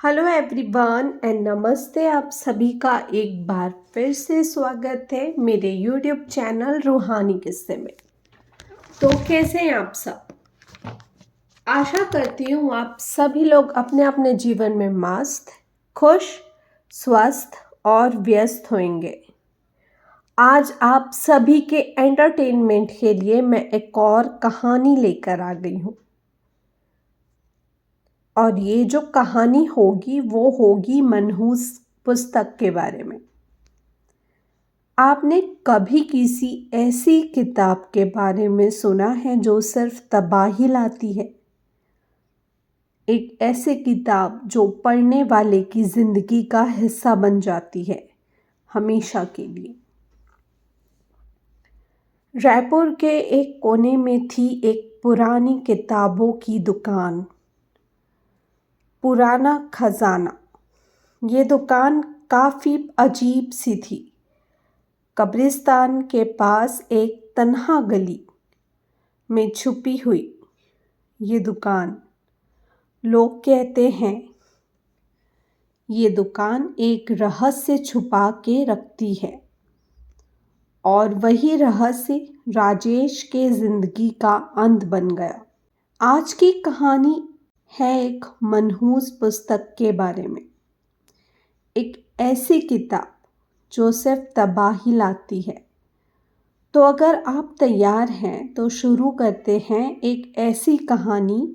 Hello everyone and नमस्ते। आप सभी का एक बार फिर से स्वागत है मेरे यूट्यूब चैनल रूहानी किस्से में। तो कैसे हैं आप सब? आशा करती हूँ आप सभी लोग अपने अपने जीवन में मस्त, खुश, स्वस्थ और व्यस्त होंगे। आज आप सभी के एंटरटेनमेंट के लिए मैं एक और कहानी लेकर आ गई हूँ। और ये जो कहानी होगी वो होगी मनहूस पुस्तक के बारे में। आपने कभी किसी ऐसी किताब के बारे में सुना है जो सिर्फ तबाही लाती है? एक ऐसी किताब जो पढ़ने वाले की जिंदगी का हिस्सा बन जाती है हमेशा के लिए। रायपुर के एक कोने में थी एक पुरानी किताबों की दुकान, पुराना खजाना। ये दुकान काफ़ी अजीब सी थी। कब्रिस्तान के पास एक तन्हा गली में छुपी हुई ये दुकान, लोग कहते हैं ये दुकान एक रहस्य छुपा के रखती है। और वही रहस्य राजेश के जिंदगी का अंत बन गया। आज की कहानी है एक मनहूस पुस्तक के बारे में। एक ऐसी किताब जो सिर्फ तबाही लाती है। तो अगर आप तैयार हैं तो शुरू करते हैं एक ऐसी कहानी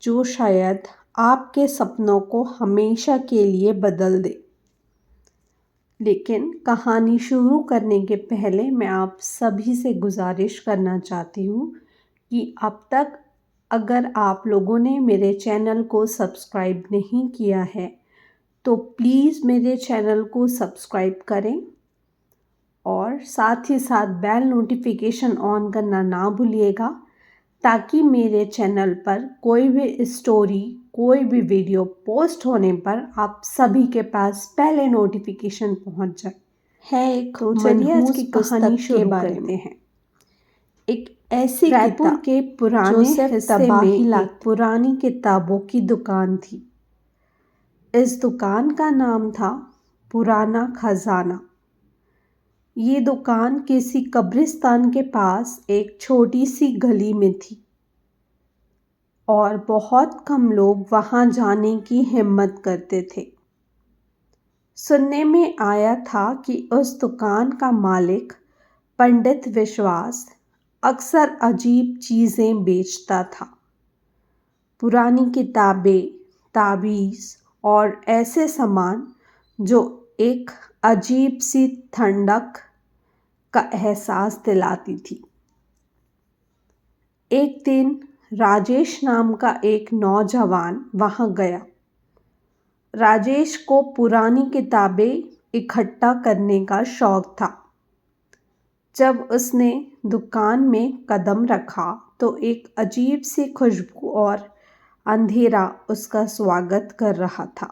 जो शायद आपके सपनों को हमेशा के लिए बदल दे। लेकिन कहानी शुरू करने के पहले मैं आप सभी से गुजारिश करना चाहती हूँ कि अब तक अगर आप लोगों ने मेरे चैनल को सब्सक्राइब नहीं किया है तो प्लीज़ मेरे चैनल को सब्सक्राइब करें और साथ ही साथ बेल नोटिफिकेशन ऑन करना ना भूलिएगा, ताकि मेरे चैनल पर कोई भी स्टोरी, कोई भी वीडियो पोस्ट होने पर आप सभी के पास पहले नोटिफिकेशन पहुंच जाए। है एक तो चलिए आज की कहानी शुरू करते हैं। एक ऐसी रायपुर के पुराने हिस्से में एक पुरानी किताबों की दुकान थी। इस दुकान का नाम था पुराना खजाना। ये दुकान किसी कब्रिस्तान के पास एक छोटी सी गली में थी और बहुत कम लोग वहां जाने की हिम्मत करते थे। सुनने में आया था कि उस दुकान का मालिक पंडित विश्वास अक्सर अजीब चीज़ें बेचता था। पुरानी किताबें, ताबीज़ और ऐसे सामान जो एक अजीब सी ठंडक का एहसास दिलाती थी। एक दिन राजेश नाम का एक नौजवान वहां गया। राजेश को पुरानी किताबें इकट्ठा करने का शौक था। जब उसने दुकान में कदम रखा तो एक अजीब सी खुशबू और अंधेरा उसका स्वागत कर रहा था।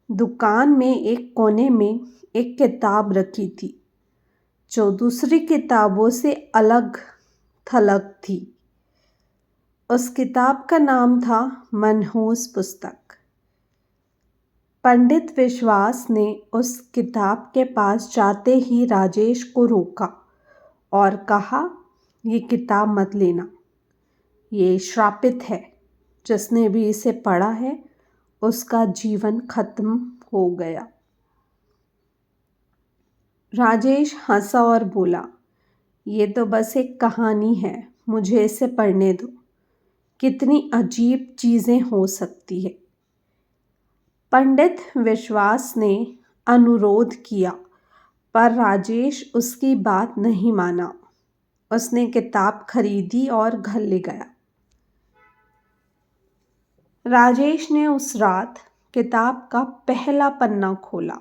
दुकान में एक कोने में एक किताब रखी थी जो दूसरी किताबों से अलग थलग थी। उस किताब का नाम था मनहूस पुस्तक। पंडित विश्वास ने उस किताब के पास जाते ही राजेश को रोका और कहा, ये किताब मत लेना, ये श्रापित है। जिसने भी इसे पढ़ा है उसका जीवन खत्म हो गया। राजेश हंसा और बोला, ये तो बस एक कहानी है, मुझे इसे पढ़ने दो। कितनी अजीब चीज़ें हो सकती है। पंडित विश्वास ने अनुरोध किया पर राजेश उसकी बात नहीं माना। उसने किताब खरीदी और घर ले गया। राजेश ने उस रात किताब का पहला पन्ना खोला।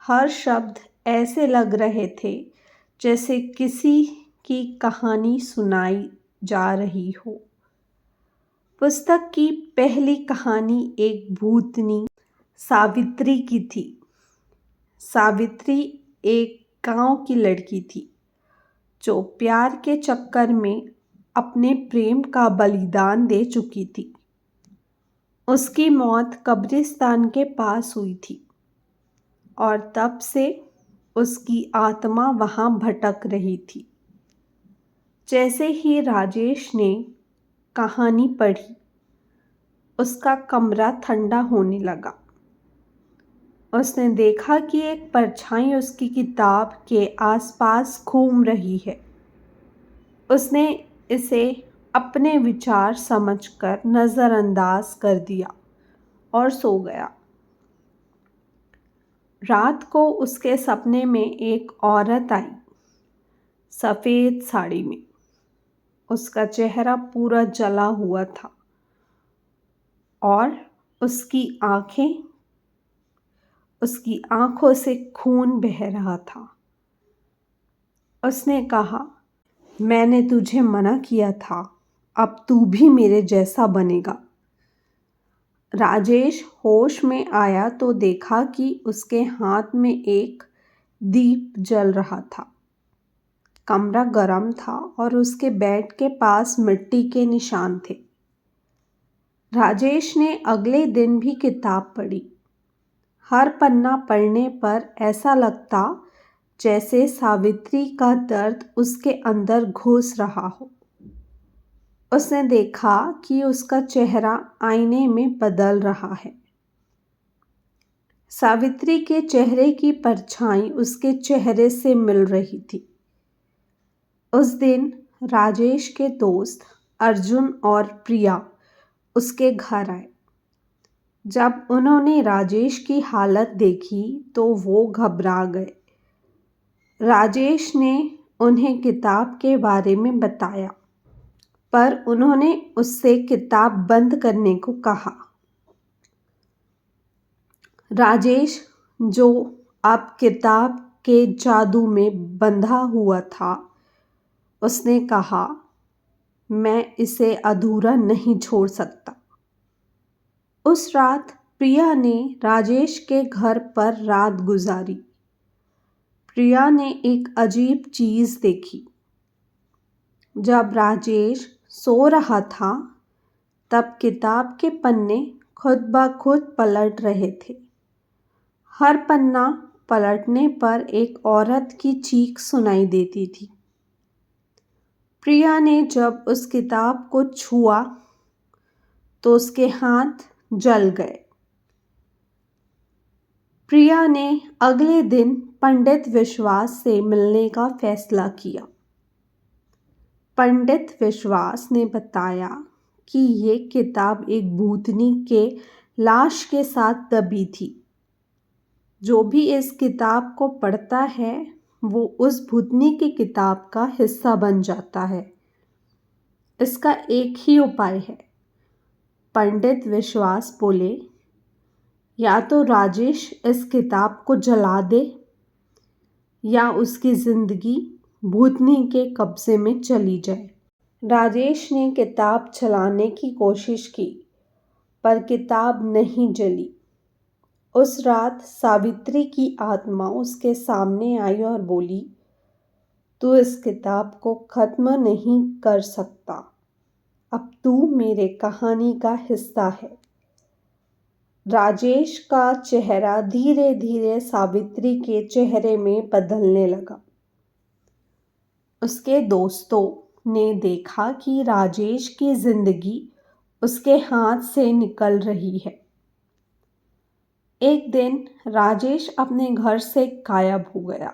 हर शब्द ऐसे लग रहे थे जैसे किसी की कहानी सुनाई जा रही हो। पुस्तक की पहली कहानी एक भूतनी सावित्री की थी। सावित्री एक गांव की लड़की थी जो प्यार के चक्कर में अपने प्रेम का बलिदान दे चुकी थी। उसकी मौत कब्रिस्तान के पास हुई थी और तब से उसकी आत्मा वहाँ भटक रही थी। जैसे ही राजेश ने कहानी पढ़ी, उसका कमरा ठंडा होने लगा। उसने देखा कि एक परछाई उसकी किताब के आसपास घूम रही है। उसने इसे अपने विचार समझकर नज़रअंदाज कर दिया और सो गया। रात को उसके सपने में एक औरत आई, सफ़ेद साड़ी में। उसका चेहरा पूरा जला हुआ था और उसकी आँखों से खून बह रहा था। उसने कहा, मैंने तुझे मना किया था, अब तू भी मेरे जैसा बनेगा। राजेश होश में आया तो देखा कि उसके हाथ में एक दीप जल रहा था। कमरा गर्म था और उसके बेड के पास मिट्टी के निशान थे। राजेश ने अगले दिन भी किताब पढ़ी। हर पन्ना पढ़ने पर ऐसा लगता जैसे सावित्री का दर्द उसके अंदर घुस रहा हो। उसने देखा कि उसका चेहरा आईने में बदल रहा है। सावित्री के चेहरे की परछाई उसके चेहरे से मिल रही थी। उस दिन राजेश के दोस्त अर्जुन और प्रिया उसके घर आए। जब उन्होंने राजेश की हालत देखी तो वो घबरा गए। राजेश ने उन्हें किताब के बारे में बताया, पर उन्होंने उससे किताब बंद करने को कहा। राजेश, जो अब किताब के जादू में बंधा हुआ था, उसने कहा, मैं इसे अधूरा नहीं छोड़ सकता। उस रात प्रिया ने राजेश के घर पर रात गुजारी। प्रिया ने एक अजीब चीज़ देखी। जब राजेश सो रहा था, तब किताब के पन्ने खुद ब खुद पलट रहे थे। हर पन्ना पलटने पर एक औरत की चीख सुनाई देती थी। प्रिया ने जब उस किताब को छुआ तो उसके हाथ जल गए। प्रिया ने अगले दिन पंडित विश्वास से मिलने का फैसला किया। पंडित विश्वास ने बताया कि ये किताब एक भूतनी के लाश के साथ दबी थी। जो भी इस किताब को पढ़ता है, वो उस भूतनी की किताब का हिस्सा बन जाता है। इसका एक ही उपाय है। पंडित विश्वास बोले, या तो राजेश इस किताब को जला दे या उसकी ज़िंदगी भूतनी के कब्ज़े में चली जाए। राजेश ने किताब जलाने की कोशिश की, पर किताब नहीं जली। उस रात सावित्री की आत्मा उसके सामने आई और बोली, तू इस किताब को ख़त्म नहीं कर सकता। अब तू मेरे कहानी का हिस्सा है। राजेश का चेहरा धीरे धीरे सावित्री के चेहरे में बदलने लगा। उसके दोस्तों ने देखा कि राजेश की जिंदगी उसके हाथ से निकल रही है। एक दिन राजेश अपने घर से गायब हो गया।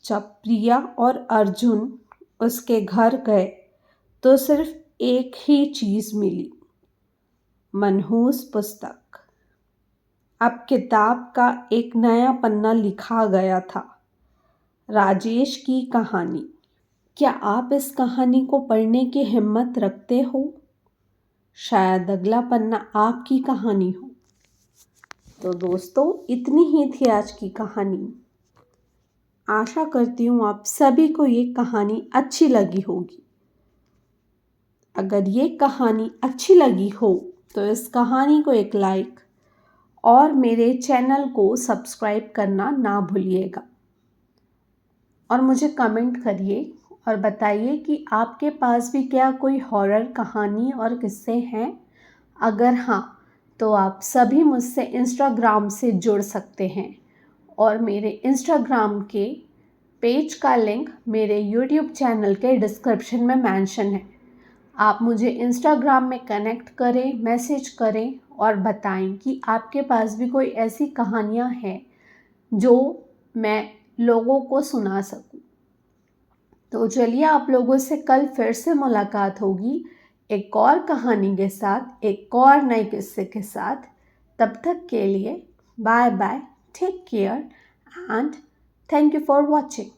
जब प्रिया और अर्जुन उसके घर गए तो सिर्फ एक ही चीज़ मिली, मनहूस पुस्तक। अब किताब का एक नया पन्ना लिखा गया था, राजेश की कहानी। क्या आप इस कहानी को पढ़ने की हिम्मत रखते हो? शायद अगला पन्ना आपकी कहानी हो। तो दोस्तों, इतनी ही थी आज की कहानी। आशा करती हूँ आप सभी को ये कहानी अच्छी लगी होगी। अगर ये कहानी अच्छी लगी हो तो इस कहानी को एक लाइक और मेरे चैनल को सब्सक्राइब करना ना भूलिएगा। और मुझे कमेंट करिए और बताइए कि आपके पास भी क्या कोई हॉरर कहानी और किस्से हैं। अगर हाँ, तो आप सभी मुझसे इंस्टाग्राम से जुड़ सकते हैं और मेरे इंस्टाग्राम के पेज का लिंक मेरे यूट्यूब चैनल के डिस्क्रिप्शन में मेंशन है। आप मुझे इंस्टाग्राम में कनेक्ट करें, मैसेज करें और बताएं कि आपके पास भी कोई ऐसी कहानियाँ हैं जो मैं लोगों को सुना सकूं। तो चलिए आप लोगों से कल फिर से मुलाकात होगी एक और कहानी के साथ, एक और नए किस्से के साथ। तब तक के लिए bye bye, take care and thank you for watching.